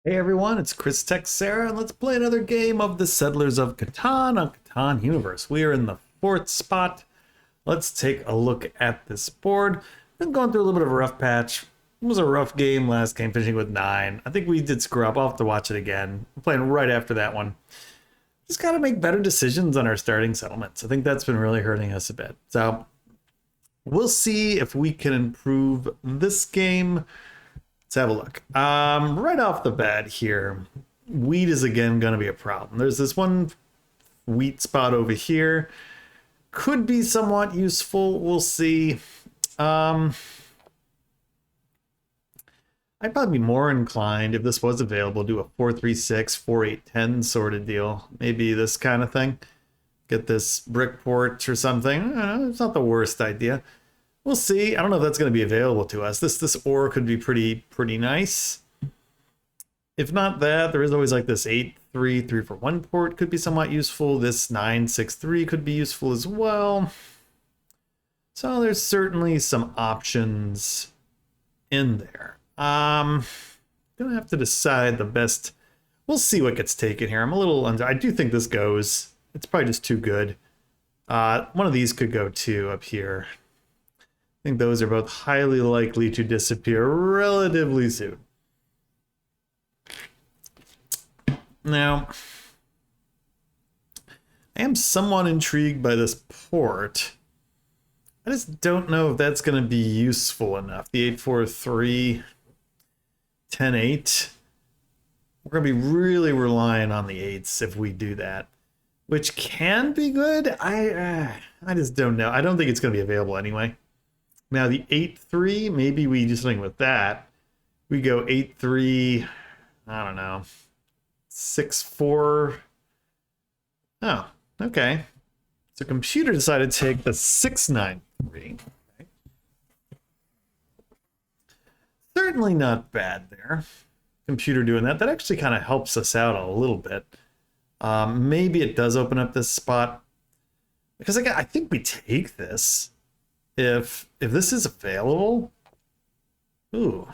Hey everyone, it's Chris Texera, and let's play another game of the Settlers of Catan on Catan Universe. We are in the 4th spot. Let's take a look at this board. Been going through a little bit of a rough patch. It was a rough game last game, finishing with 9. I think we did screw up. I'll have to watch it again. I'm playing right after that one. Just got to make better decisions on our starting settlements. I think that's been really hurting us a bit. So we'll see if we can improve this game. Let's have a look. Right off the bat here, wheat is again going to be a problem. There's this one wheat spot over here. Could be somewhat useful. We'll see. I'd probably be more inclined if this was available, do a 4-3-6, 4-8-10 sort of deal. Maybe this kind of thing. Get this brick port or something. It's not the worst idea. We'll see. I don't know if that's going to be available to us. This ore could be pretty nice. If not that, there is always like this 8-3, 3-for-1 port could be somewhat useful. This 9-6-3 could be useful as well. So there's certainly some options in there. Gonna have to decide the best. We'll see what gets taken here. I'm a little under. I do think this goes. It's probably just too good. One of these could go too up here. I think those are both highly likely to disappear relatively soon. Now, I am somewhat intrigued by this port. I just don't know if that's going to be useful enough. The 8-4-3, 10-8. We're going to be really relying on the 8s if we do that, which can be good. I just don't know. I don't think it's going to be available anyway. Now the 8-3, maybe we do something with that. We go 8-3, I don't know, 6-4. Oh, okay. So computer decided to take the 6-9-3. Okay. Certainly not bad there. Computer doing that. That actually kind of helps us out a little bit. Maybe it does open up this spot. Because again, I think we take this. If this is available, ooh.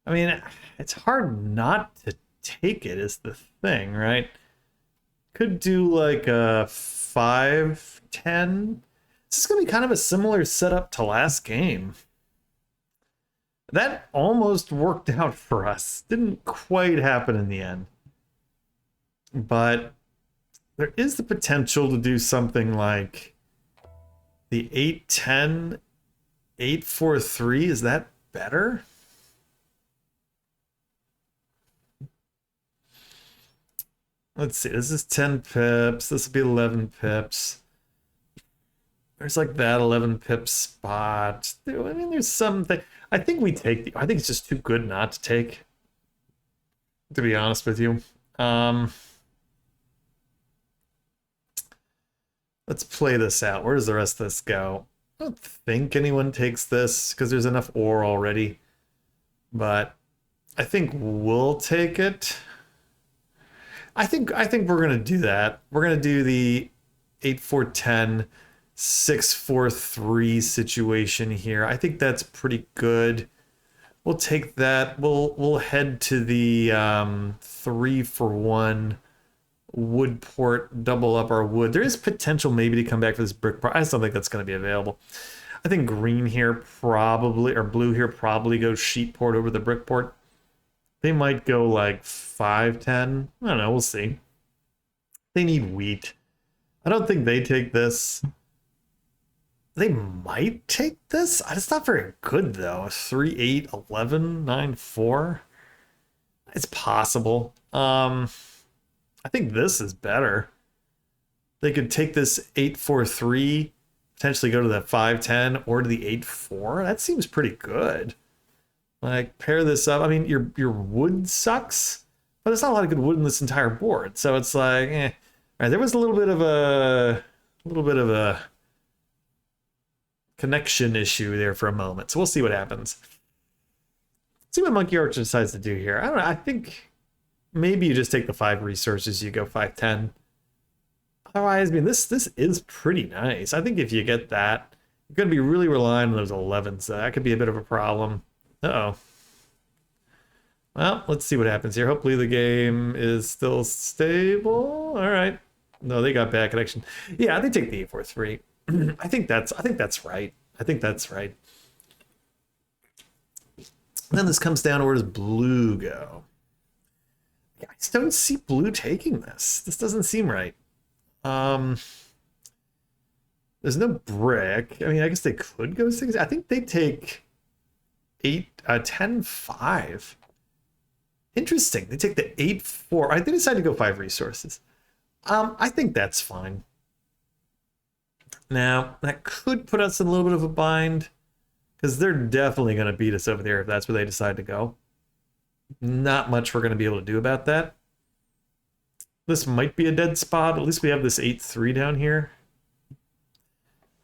I mean, it's hard not to take it is the thing, right? Could do like a 5-10. This is going to be kind of a similar setup to last game. That almost worked out for us. Didn't quite happen in the end. But there is the potential to do something like the 8-10, 8-4-3, is that better? Let's see, this is 10 pips, this will be 11 pips. There's like that 11 pip spot. I mean, there's something. I think we take I think it's just too good not to take, to be honest with you. Let's play this out. Where does the rest of this go? I don't think anyone takes this because there's enough ore already. But I think we'll take it. I think we're gonna do that. We're gonna do the 8-4-10, 6-4-3 situation here. I think that's pretty good. We'll take that. We'll head to the 3-for-1. Wood port, double up our wood. There is potential maybe to come back for this brick port. I just don't think that's going to be available. I think green here probably, or blue here probably goes sheet port over the brick port. They might go like 5-10. I don't know, we'll see. They need wheat. I don't think they take this. They might take this. It's not very good though. 3-8-11, 9-4. It's possible. I think this is better. They could take this 8-4-3, potentially go to the 5-10 or to the 8-4. That seems pretty good. Like, pair this up. I mean, your wood sucks, but there's not a lot of good wood in this entire board. So it's like, eh. All right, there was a little bit of a connection issue there for a moment. So we'll see what happens. See what Monkey Archer decides to do here. I don't know. I think maybe you just take the 5 resources, you go 5-10. Otherwise, I mean, this is pretty nice. I think if you get that, you're going to be really relying on those 11s. That could be a bit of a problem. Uh-oh. Well, let's see what happens here. Hopefully the game is still stable. All right. No, they got bad connection. Yeah, they take the a4-3. I think that's right. I think that's right. Then this comes down to where does blue go? Yeah, I just don't see blue taking this. This doesn't seem right. There's no brick. I mean, I guess they could go 6. I think they take 10-5. Interesting. They take the 8-4. I think they decide to go 5 resources. I think that's fine. Now, that could put us in a little bit of a bind, because they're definitely going to beat us over there if that's where they decide to go. Not much we're going to be able to do about that. This might be a dead spot. At least we have this 8-3 down here.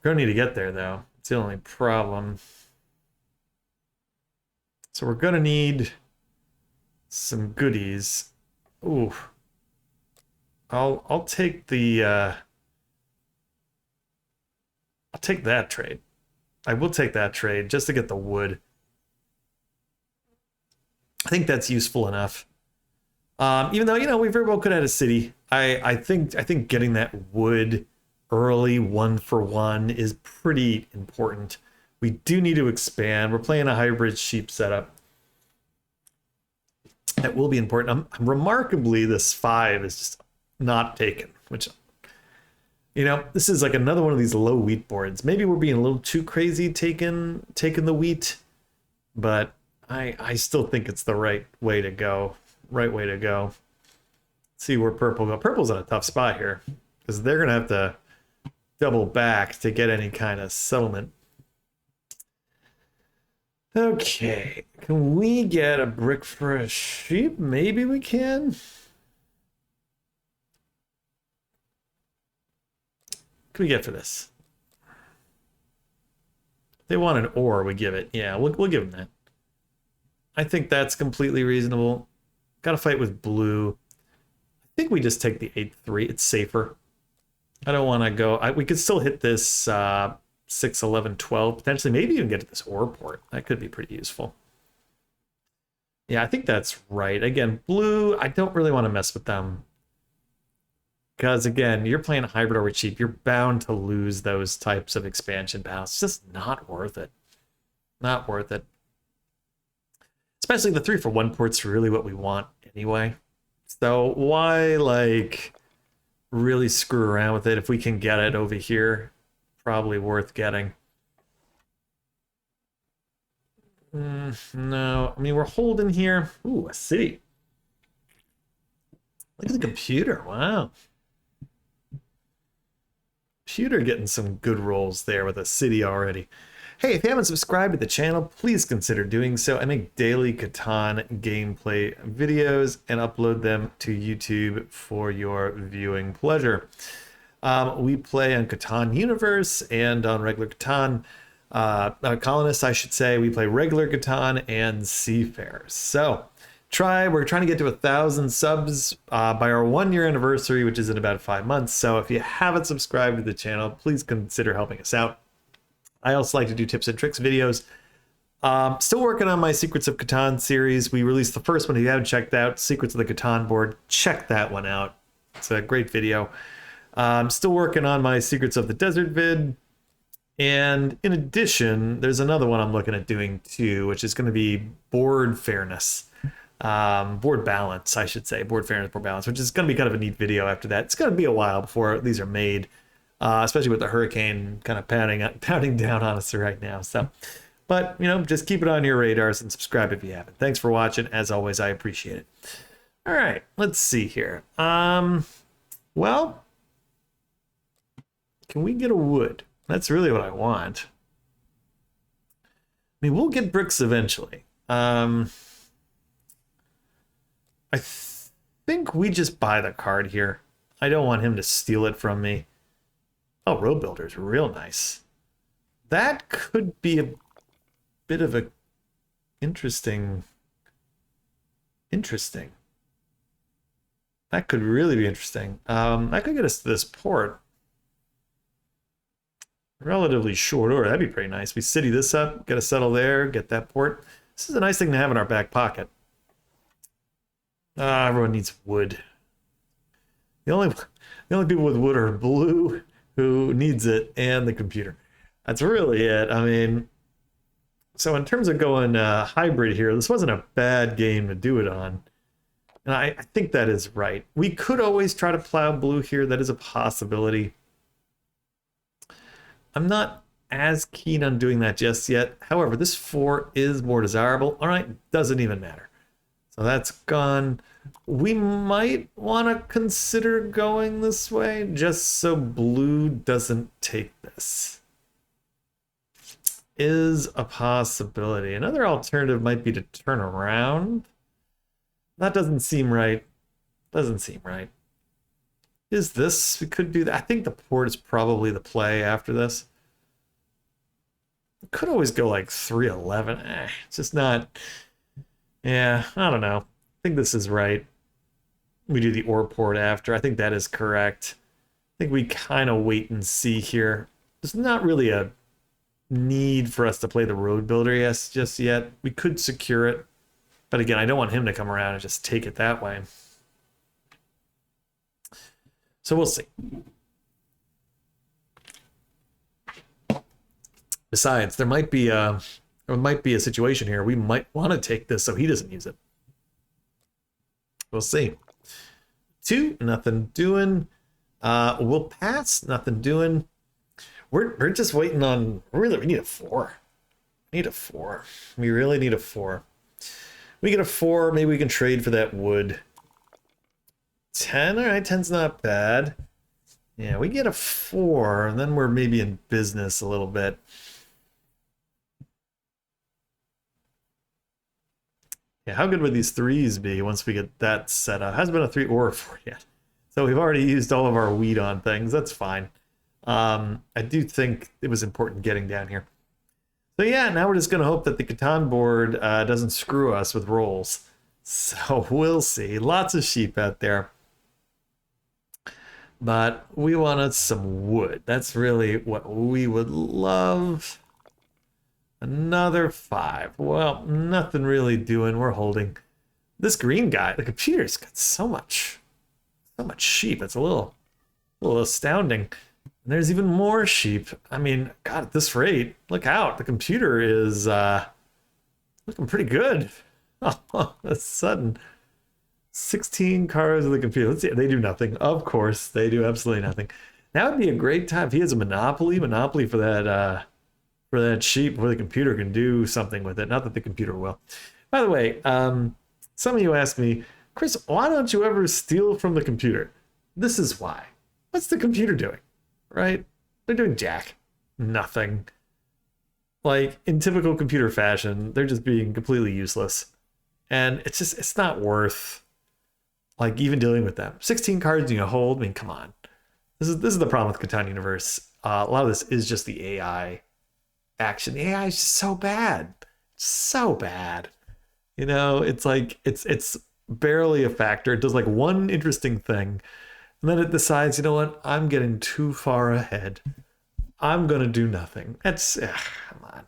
We're going to need to get there, though. It's the only problem. So we're going to need some goodies. Ooh. I'll take the I'll take that trade. I will take that trade just to get the wood. I think that's useful enough. Even though, you know, we very well could have had a city. I think getting that wood early 1-for-1 is pretty important. We do need to expand. We're playing a hybrid sheep setup. That will be important. Remarkably, this 5 is just not taken, which, you know, this is like another one of these low wheat boards. Maybe we're being a little too crazy taking the wheat, but I still think it's the right way to go. Right way to go. Let's see where purple go. Purple's in a tough spot here, because they're gonna have to double back to get any kind of settlement. Okay, can we get a brick for a sheep? Maybe we can. What can we get for this? They want an ore, we give it. Yeah, we'll give them that. I think that's completely reasonable. Got to fight with blue. I think we just take the 8-3. It's safer. I don't want to go. We could still hit this 6, 11, 12. Potentially, maybe even get to this ore port. That could be pretty useful. Yeah, I think that's right. Again, blue, I don't really want to mess with them. Because, again, you're playing a hybrid over cheap. You're bound to lose those types of expansion battles. It's just not worth it. Not worth it. Especially the 3-for-1 port's really what we want anyway. So why, like, really screw around with it? If we can get it over here, probably worth getting. No, I mean, we're holding here. Ooh, a city. Look at the computer. Wow. Computer getting some good rolls there with a city already. Hey, if you haven't subscribed to the channel, please consider doing so. I make daily Catan gameplay videos and upload them to YouTube for your viewing pleasure. We play on Catan Universe and on regular Catan. Colonists, I should say. We play regular Catan and Seafarers. So, we're trying to get to 1,000 subs by our 1-year anniversary, which is in about 5 months. So if you haven't subscribed to the channel, please consider helping us out. I also like to do tips and tricks videos. Still working on my Secrets of Catan series. We released the first one. If you haven't checked out Secrets of the Catan board, check that one out. It's a great video. Still working on my Secrets of the Desert vid. And in addition, there's another one I'm looking at doing too, which is going to be board fairness. Board balance, I should say. Board fairness, board balance, which is going to be kind of a neat video after that. It's going to be a while before these are made. Especially with the hurricane kind of pounding down on us right now. So, but, you know, just keep it on your radars and subscribe if you haven't. Thanks for watching. As always, I appreciate it. All right, let's see here. Well, can we get a wood? That's really what I want. I mean, we'll get bricks eventually. I think we just buy the card here. I don't want him to steal it from me. Oh, road builder's real nice. That could be a bit of a interesting. That could really be interesting. That could get us to this port. Relatively short order. That'd be pretty nice. We city this up, get a settle there, get that port. This is a nice thing to have in our back pocket. Everyone needs wood. The only people with wood are Blue, who needs it, and the computer. That's really it. I mean, so in terms of going hybrid here, this wasn't a bad game to do it on. And I think that is right. We could always try to plow blue here. That is a possibility. I'm not as keen on doing that just yet. However, this 4 is more desirable. All right, doesn't even matter. So that's gone. We might want to consider going this way just so blue doesn't take this. Is a possibility. Another alternative might be to turn around. That doesn't seem right. Doesn't seem right. Is this? We could do that. I think the port is probably the play after this. We could always go like 311. It's just not. Yeah, I don't know. I think this is right. We do the ore port after. I think that is correct. I think we kind of wait and see here. There's not really a need for us to play the road builder just yet. We could secure it. But again, I don't want him to come around and just take it that way. So we'll see. Besides, there might be a situation here. We might want to take this so he doesn't use it. We'll see. 2, nothing doing. We'll pass, nothing doing. We're just waiting on. We need a 4. We need a 4. We really need a 4. We get a 4. Maybe we can trade for that wood. 10. All right, 10's not bad. Yeah, we get a 4, and then we're maybe in business a little bit. Yeah, how good would these 3s be once we get that set up? Hasn't been a 3 or a 4 yet. So we've already used all of our wheat on things. That's fine. I do think it was important getting down here. So yeah, now we're just going to hope that the Catan board doesn't screw us with rolls. So we'll see. Lots of sheep out there. But we wanted some wood. That's really what we would love. Another 5. Well, nothing really doing. We're holding. This green guy, the computer's got so much sheep. It's a little astounding. And there's even more sheep. I mean, God, at this rate, look out. The computer is looking pretty good. Oh, all of a sudden. 16 cars of the computer. Let's see. They do nothing. Of course, they do absolutely nothing. That would be a great time if he has a monopoly for that sheep, where the computer can do something with it. Not that the computer will. By the way, some of you ask me, Chris, why don't you ever steal from the computer? This is why. What's the computer doing? Right? They're doing jack. Nothing. Like, in typical computer fashion, they're just being completely useless. And it's not worth, like, even dealing with them. 16 cards you hold, I mean, come on. This is the problem with Catan Universe. A lot of this is just the AI action. The AI is just so bad. So bad. You know, it's like, it's barely a factor. It does like one interesting thing. And then it decides, you know what? I'm getting too far ahead. I'm going to do nothing. Come on.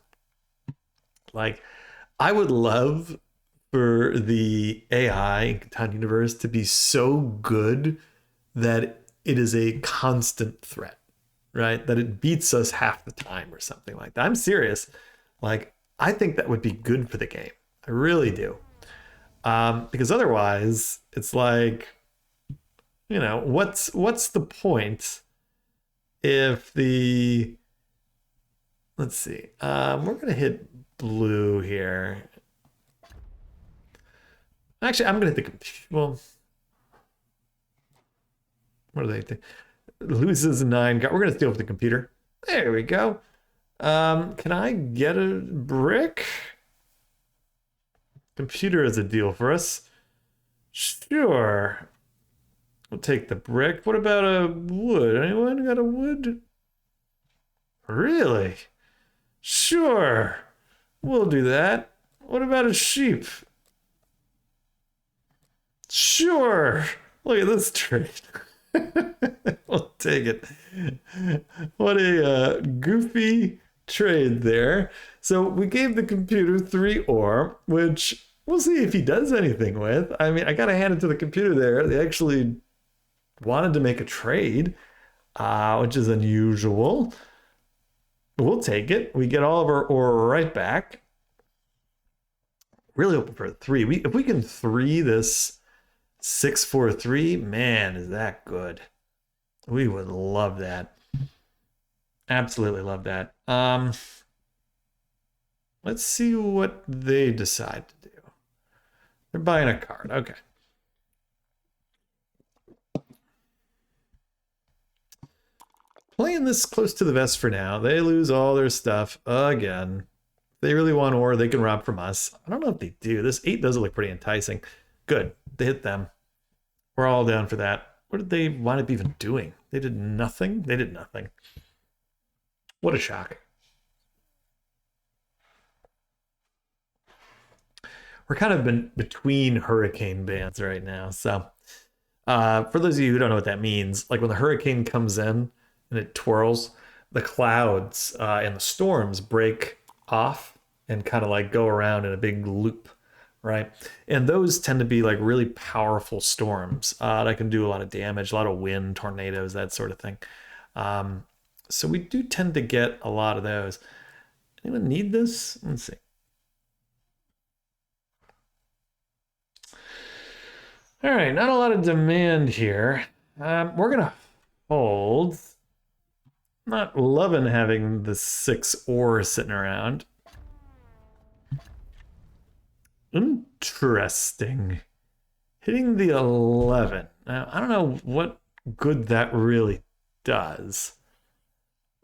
Like, I would love for the AI in Catan Universe to be so good that it is a constant threat, right? That it beats us half the time or something like that. I'm serious. Like, I think that would be good for the game. I really do. Because otherwise, it's like, you know, what's the point if the, let's see, we're gonna hit blue here. Actually, I'm gonna hit the, well, what do they think? Loses 9. We're gonna steal with the computer. There we go. Can I get a brick? Computer is a deal for us. Sure. We'll take the brick. What about a wood? Anyone got a wood? Really? Sure. We'll do that. What about a sheep? Sure. Look at this trade. We'll take it. What a goofy trade there. So we gave the computer 3 ore, which we'll see if he does anything with. I mean, I gotta hand it to the computer there. They actually wanted to make a trade, which is unusual. We'll take it. We get all of our ore right back. Really hoping for a 3. If we can 3 this 643, man, is that good. We would love that. Absolutely love that. Let's see what they decide to do. They're buying a card. Okay. Playing this close to the vest for now. They lose all their stuff again. If they really want ore, they can rob from us. I don't know if they do. This 8 does look pretty enticing. Good. They hit them. We're all down for that. What did they wind up even doing? They did nothing? They did nothing. What a shock. We're kind of between hurricane bands right now. So for those of you who don't know what that means, like when the hurricane comes in and it twirls, the clouds and the storms break off and kind of like go around in a big loop, right? And those tend to be like really powerful storms that can do a lot of damage, a lot of wind, tornadoes, that sort of thing. So we do tend to get a lot of those. Anyone need this? Let's see. All right, not a lot of demand here. We're gonna hold. Not loving having the 6 ore sitting around. Interesting. Hitting the 11. Now, I don't know what good that really does.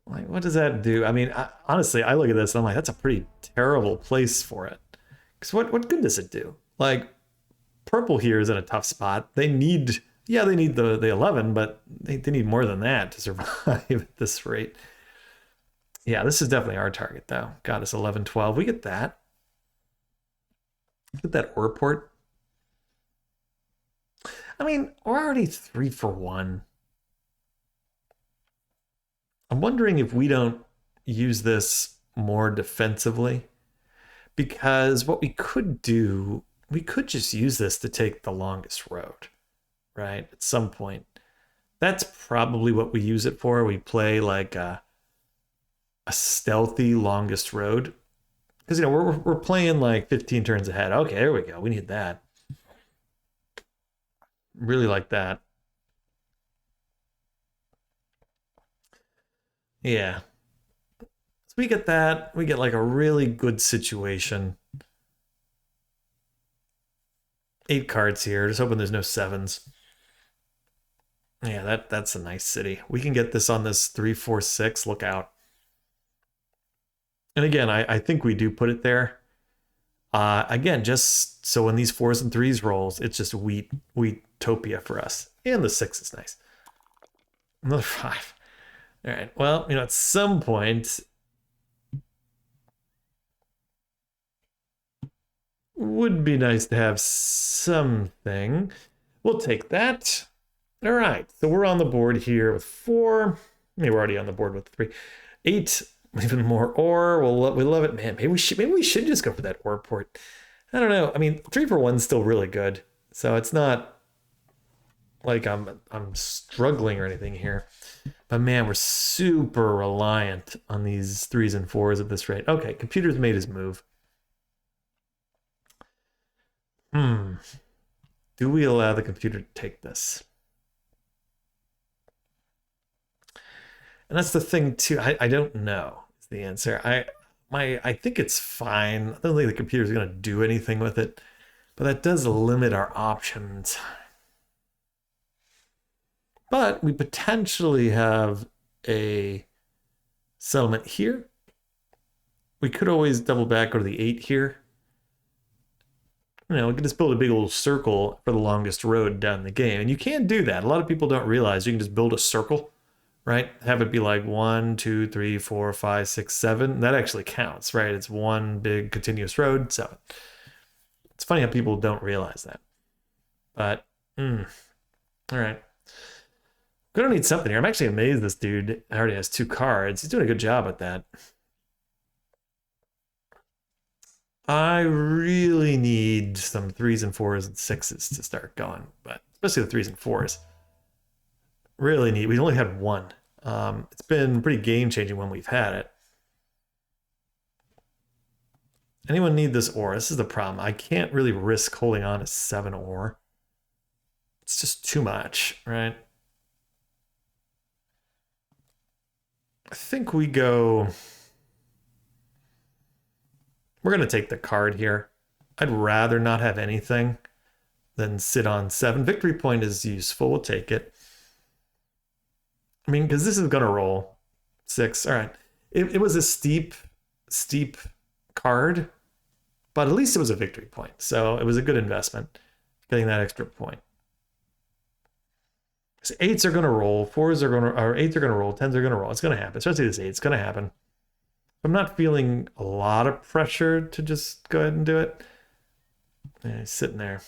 Like, what does that do? I mean, honestly, I look at this and I'm like, that's a pretty terrible place for it. Because what good does it do? Like, purple here is in a tough spot. They need, yeah, they need the 11, but they need more than that to survive at this rate. Yeah, this is definitely our target, though. Got us 11, 12. We get that. Get that ore port. I mean, we're already 3 for 1. I'm wondering if we don't use this more defensively, because what we could do, we could just use this to take the longest road, right? At some point. That's probably what we use it for. We play like a stealthy longest road. Because, you know, we're playing like 15 turns ahead. Okay, there we go. We need that. Really like that. Yeah. So we get that. We get like a really good situation. 8 cards here. Just hoping there's no 7s. Yeah, that's a nice city. We can get this on this 3, 4, 6. Look out. And again, I think we do put it there. Again, just so when these 4s and 3s rolls, it's just wheatopia for us. And the 6 is nice. Another 5. All right. Well, you know, at some point, would be nice to have something. We'll take that. All right. So we're on the board here with 4. Maybe we're already on the board with 3. 8. Even more ore. We love it, man. Maybe we should just go for that ore port. I don't know. I mean, 3 for 1 is still really good. So it's not like I'm struggling or anything here. But man, we're super reliant on these 3s and 4s at this rate. Okay, computer's made his move. Do we allow the computer to take this? And that's the thing too. I don't know is the answer. I think it's fine. I don't think the computer's gonna do anything with it, but that does limit our options. But we potentially have a settlement here. We could always double back, go to the 8 here. You know, we can just build a big old circle for the longest road down the game. And you can do that. A lot of people don't realize you can just build a circle, right? Have it be like 1, 2, 3, 4, 5, 6, 7. That actually counts, right? It's one big continuous road, 7. It's funny how people don't realize that. But, all right. Gonna need something here. I'm actually amazed this dude already has 2 cards. He's doing a good job at that. I really need some 3s and 4s and 6s to start going, but especially the 3s and 4s. Really need. We only had one. It's been pretty game changing when we've had it. Anyone need this ore? This is the problem. I can't really risk holding on to 7 ore. It's just too much, right? I think we go... We're going to take the card here. I'd rather not have anything than sit on 7. Victory point is useful. We'll take it. I mean, because this is going to roll 6. All right. It was a steep card, but at least it was a victory point. So it was a good investment getting that extra point. So 8s are going to roll. 4s are going to, or 8s are going to roll. 10s are going to roll. It's going to happen. Especially this 8. It's going to happen. I'm not feeling a lot of pressure to just go ahead and do it. Yeah, he's sitting there.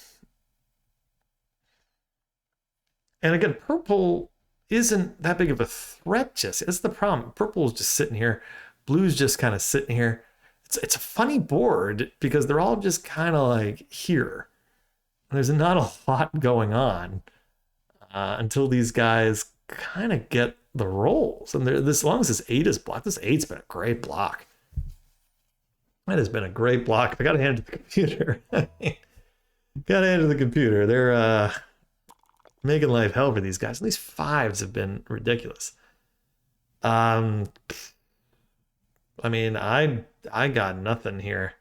And again, purple isn't that big of a threat just. That's the problem. Purple's just sitting here. Blue's just kind of sitting here. It's a funny board because they're all just kind of like here. There's not a lot going on until these guys kind of get the rolls. And as long as this 8 is blocked, this 8's been a great block. That has been a great block. I got to hand it to the computer. Got to hand it to the computer. They're making life hell for these guys. And these 5s have been ridiculous. I mean, I got nothing here.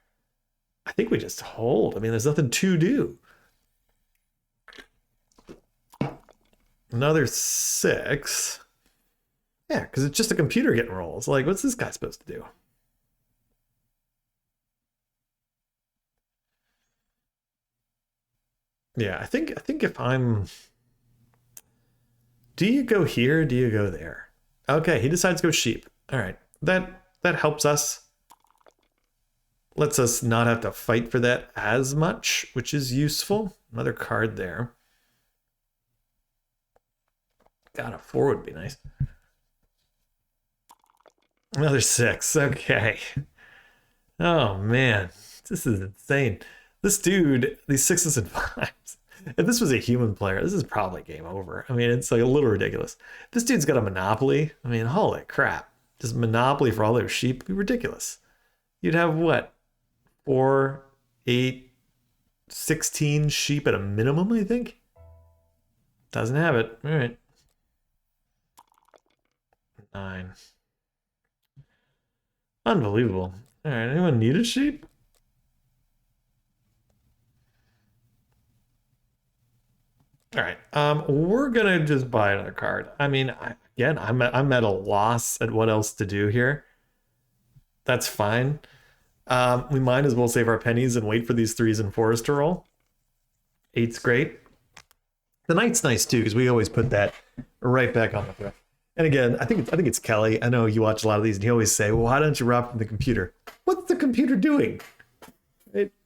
I think we just hold. I mean, there's nothing to do. Another 6. Yeah, because it's just a computer getting rolls. Like, what's this guy supposed to do? Yeah, I think if I'm... Do you go here? Do you go there? Okay, he decides to go sheep. All right, that helps us. Lets us not have to fight for that as much, which is useful. Another card there. God, a 4 would be nice. Another 6. Okay. Oh, man. This is insane. This dude, these 6s and 5s. If this was a human player, this is probably game over. I mean, it's like a little ridiculous. This dude's got a monopoly. I mean, holy crap. Just monopoly for all those sheep would be ridiculous. You'd have what? 4, 8, 16 sheep at a minimum, I think? Doesn't have it. All right. 9. Unbelievable. All right, anyone need a sheep? All right, we're gonna just buy another card. I mean, again, I'm at a loss at what else to do here. That's fine. We might as well save our pennies and wait for these 3s and 4s to roll. 8's great. The knight's nice too, because we always put that right back on the threat. And again, I think it's Kelly. I know you watch a lot of these, and he always say, "Well, why don't you rob from the computer?" What's the computer doing?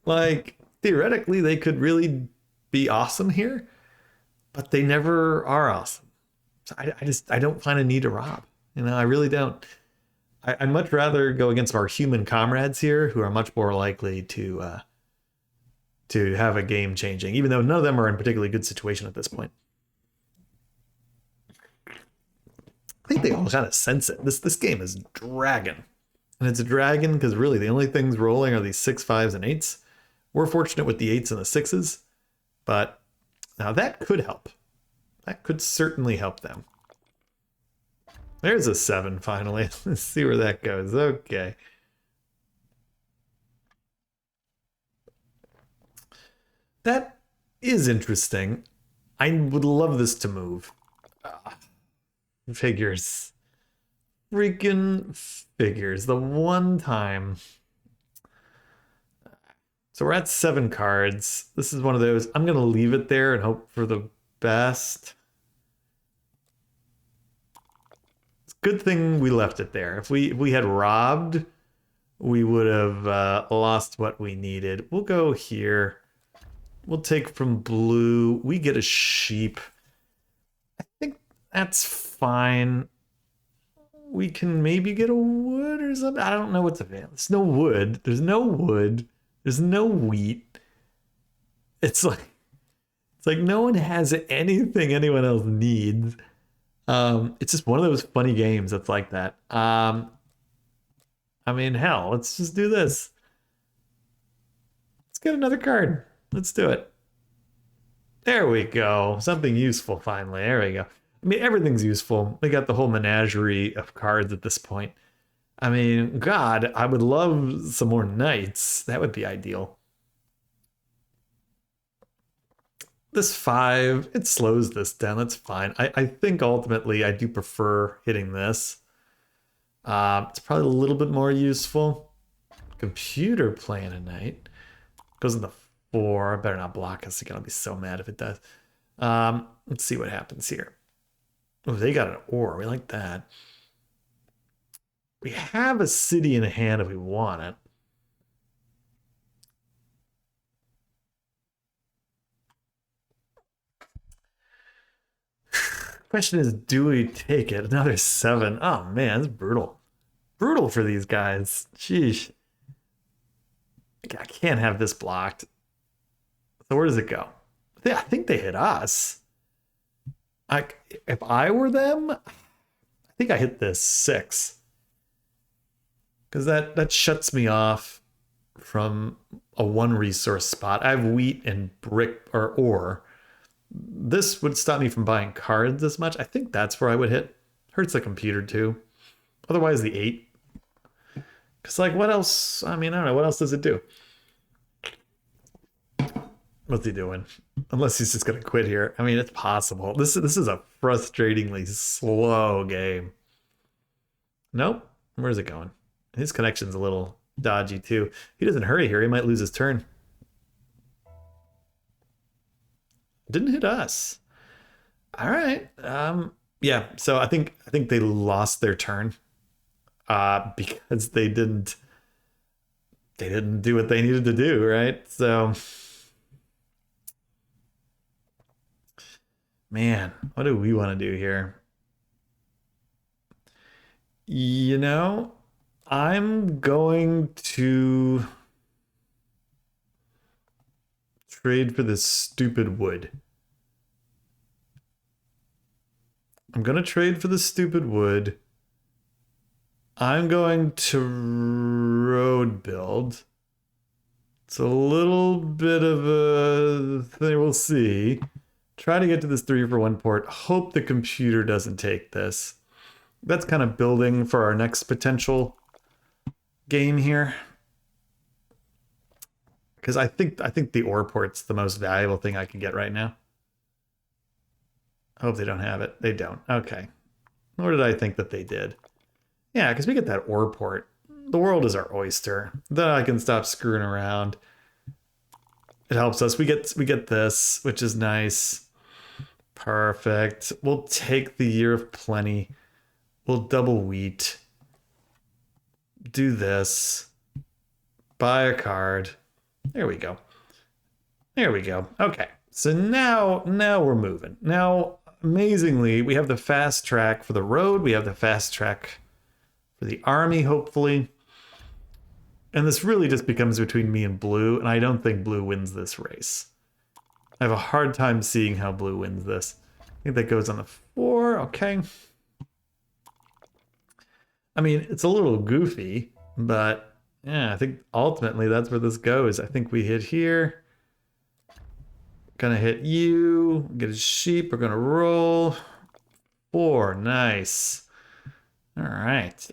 Like theoretically, they could really be awesome here, but they never are awesome. So I don't find a need to rob. You know, I really don't. I'd much rather go against our human comrades here, who are much more likely to have a game changing, even though none of them are in particularly good situation at this point. I think they all kind of sense it. This game is dragging. And it's a dragon because really the only things rolling are these 6, 5s, and 8s. We're fortunate with the 8s and the 6s, but now that could help. That could certainly help them. There's a 7 finally. Let's see where that goes. Okay. That is interesting. I would love this to move. Figures. Freaking figures. The one time. So we're at 7 cards. This is one of those. I'm going to leave it there and hope for the best. It's a good thing we left it there. If we had robbed, we would have lost what we needed. We'll go here. We'll take from blue. We get a sheep. I think that's fine. We can maybe get a wood or something. I don't know what's available. There's no wood. There's no wood. There's no wheat. It's like no one has anything anyone else needs. It's just one of those funny games that's like that. I mean, hell, let's just do this. Let's get another card. Let's do it. There we go. Something useful finally. There we go. I mean, everything's useful. We got the whole menagerie of cards at this point. I mean, God, I would love some more knights. That would be ideal. This 5, it slows this down. That's fine. I think ultimately I do prefer hitting this. It's probably a little bit more useful. Computer playing a knight. Goes in the 4. I better not block us again. I'll be so mad if it does. Let's see what happens here. Oh, they got an ore. We like that. We have a city in hand if we want it. Question is, do we take it? Another 7. Oh man, it's brutal. Brutal for these guys. Sheesh. I can't have this blocked. So where does it go? I think they hit us. If I were them, I think I hit this 6. Because that shuts me off from a 1 resource spot. I have wheat and brick or ore. This would stop me from buying cards as much. I think that's where I would hit. Hurts the computer too. Otherwise the 8. Because like what else? I mean, I don't know. What else does it do? What's he doing? Unless he's just going to quit here. I mean, it's possible. This is a frustratingly slow game. Nope. Where's it going? His connection's a little dodgy too. He doesn't hurry here. He might lose his turn. Didn't hit us. All right. Yeah. So I think they lost their turn. Because they didn't do what they needed to do, right? So man, what do we want to do here? You know, I'm going to trade for this stupid wood. I'm going to trade for the stupid wood. I'm going to road build. It's a little bit of a thing. We'll see. Try to get to this 3 for 1 port. Hope the computer doesn't take this. That's kind of building for our next potential game here. Because I think the ore port's the most valuable thing I can get right now. Hope they don't have it. They don't. Okay. Nor did I think that they did. Yeah, because we get that ore port. The world is our oyster. Then I can stop screwing around. It helps us. We get this, which is nice. Perfect. We'll take the year of plenty. We'll double wheat. Do this. Buy a card. There we go. There we go. Okay. So now we're moving. Now, amazingly, we have the fast track for the road. We have the fast track for the army, hopefully. And this really just becomes between me and blue, and I don't think blue wins this race. I have a hard time seeing how blue wins this. I think that goes on the 4. Okay. I mean, it's a little goofy, but yeah, I think ultimately that's where this goes. I think we hit here. Gonna hit you. Get a sheep. We're gonna roll. 4. Nice. All right.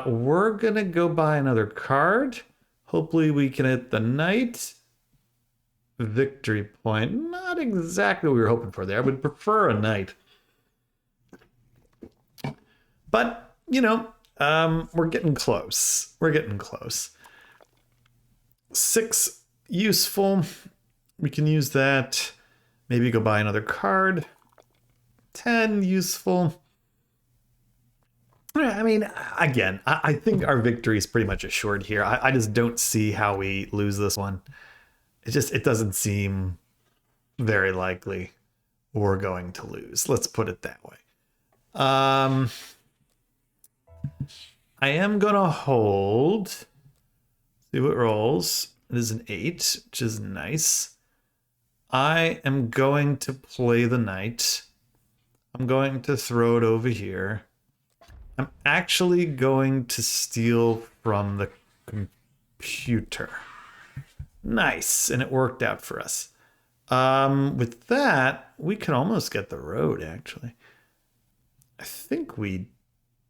We're gonna go buy another card. Hopefully we can hit the knight. Victory point. Not exactly what we were hoping for there. I would prefer a knight. But, you know, we're getting close. We're getting close. 6, useful. We can use that. Maybe go buy another card. 10, useful. I mean, again, I think our victory is pretty much assured here. I just don't see how we lose this one. It doesn't seem very likely we're going to lose. Let's put it that way. I am gonna hold. See what rolls. It is an 8, which is nice. I am going to play the knight. I'm going to throw it over here. I'm actually going to steal from the computer. Nice, and it worked out for us. With that, we can almost get the road, actually. I think we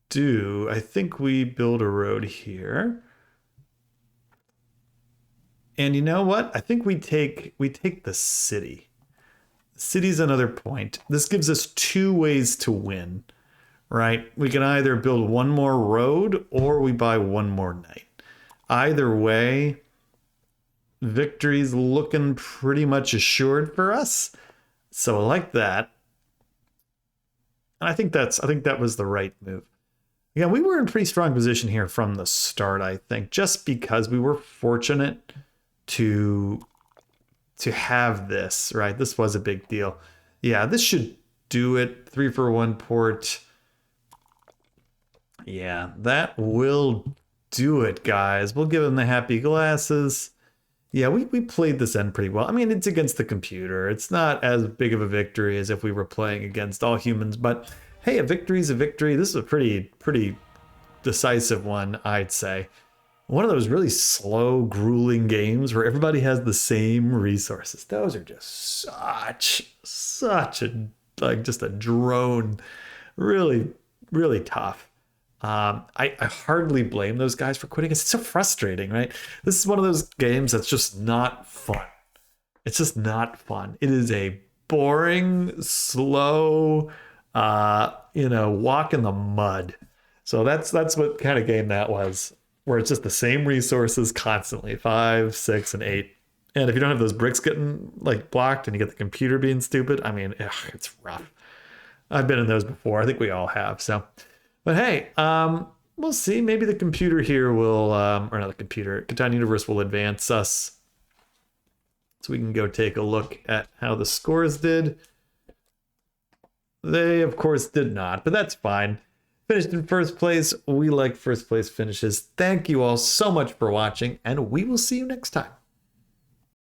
do. I think we build a road here. And you know what? I think we take the city. The city's another point. This gives us 2 ways to win, right? We can either build one more road or we buy one more knight. Either way, victory's looking pretty much assured for us. So I like that. And I think that was the right move. Yeah, we were in pretty strong position here from the start, I think, just because we were fortunate to have this, right? This was a big deal. Yeah, this should do it. 3 for 1 port. Yeah, that will do it, guys. We'll give them the happy glasses. Yeah, we played this end pretty well. I mean, it's against the computer. It's not as big of a victory as if we were playing against all humans, but hey, a victory is a victory. This is a pretty decisive one, I'd say. One of those really slow, grueling games where everybody has the same resources. Those are just such a, like, just a drone. Really, really tough. I hardly blame those guys for quitting. It's so frustrating, right? This is one of those games that's just not fun. It's just not fun. It is a boring, slow, walk in the mud. So that's what kind of game that was, where it's just the same resources constantly, 5, 6, and 8. And if you don't have those bricks getting like blocked and you get the computer being stupid, I mean, it's rough. I've been in those before. I think we all have. So, but hey, we'll see. Maybe the computer here will, or not the computer, Catan Universe will advance us. So we can go take a look at how the scores did. They, of course, did not, but that's fine. Finished in first place. We like first place finishes. Thank you all so much for watching, and we will see you next time.